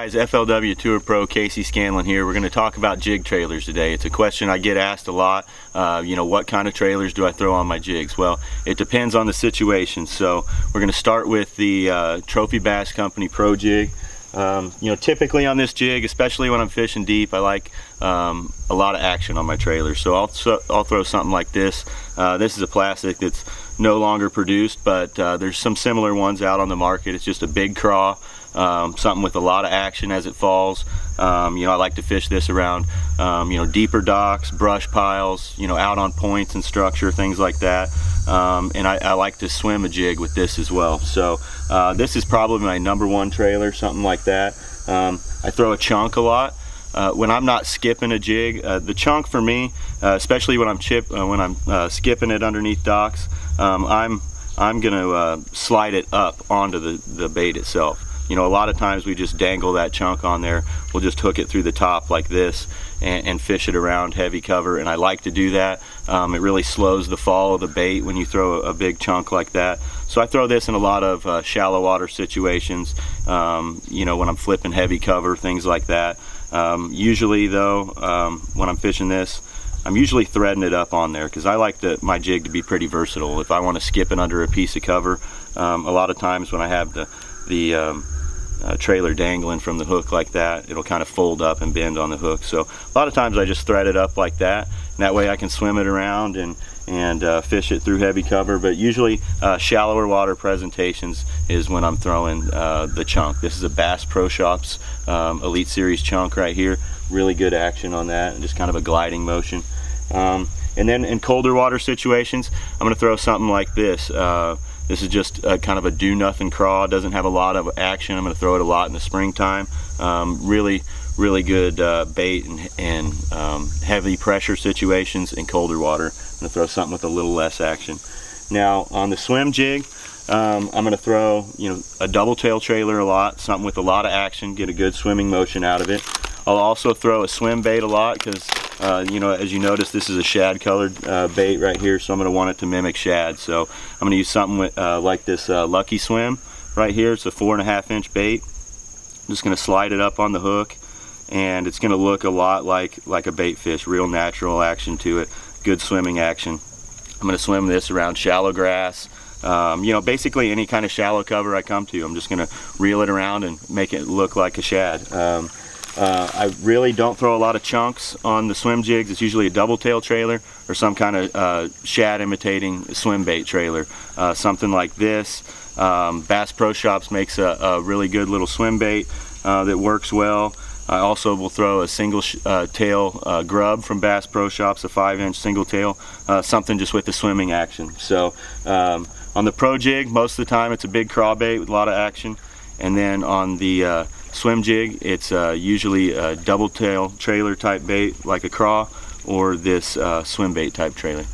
guys, FLW Tour Pro Casey Scanlon here. We're going to talk about jig trailers today. It's a question I get asked a lot. What kind of trailers do I throw on my jigs? Well, it depends on the situation. So we're going to start with the Trophy Bass Company Pro Jig. Typically on this jig, especially when I'm fishing deep, I like a lot of action on my trailer. So I'll throw something like this. This is a plastic that's no longer produced, but there's some similar ones out on the market. It's just a big craw, something with a lot of action as it falls. I like to fish this around deeper docks, brush piles, out on points and structure, things like that. And I like to swim a jig with this as well. So this is probably my number-1 trailer, something like that. I throw a chunk a lot. When I'm not skipping a jig, the chunk for me, especially when I'm skipping it underneath docks, I'm gonna slide it up onto the bait itself. A lot of times we just dangle that chunk on there. We'll just hook it through the top like this and fish it around heavy cover, and I like to do that. It really slows the fall of the bait when you throw a big chunk like that. So I throw this in a lot of shallow water situations, when I'm flipping heavy cover, things like that. Usually though, when I'm fishing this, I'm usually threading it up on there because I like my jig to be pretty versatile. If I want to skip it under a piece of cover, a lot of times when I have the trailer dangling from the hook like that, it'll kind of fold up and bend on the hook. So a lot of times I just thread it up like that, and that way I can swim it around and fish it through heavy cover. But usually shallower water presentations is when I'm throwing the chunk. This is a Bass Pro Shops Elite Series chunk right here. Really good action on that, and just kind of a gliding motion. And then in colder water situations, I'm going to throw something like this. This is just kind of a do-nothing craw. It doesn't have a lot of action. I'm going to throw it a lot in the springtime. Really good bait and heavy pressure situations in colder water. I'm going to throw something with a little less action. Now on the swim jig, I'm going to throw a double tail trailer a lot, something with a lot of action, get a good swimming motion out of it. I'll also throw a swim bait a lot because as you notice, this is a shad colored bait right here, so I'm going to want it to mimic shad. So I'm going to use something with, like this Lucky Swim right here. It's a 4.5-inch bait. I'm just going to slide it up on the hook, and it's going to look a lot like a bait fish. Real natural action to it, good swimming action. I'm going to swim this around shallow grass, basically any kind of shallow cover I come to. I'm just going to reel it around and make it look like a shad. I really don't throw a lot of chunks on the swim jigs. It's usually a double tail trailer or some kind of shad imitating swim bait trailer. Something like this. Bass Pro Shops makes a really good little swim bait that works well. I also will throw a single tail grub from Bass Pro Shops, a 5-inch single tail, something just with the swimming action. So on the Pro Jig, most of the time it's a big craw bait with a lot of action, and then on the swim jig, it's usually a double tail trailer type bait like a craw, or this swim bait type trailer.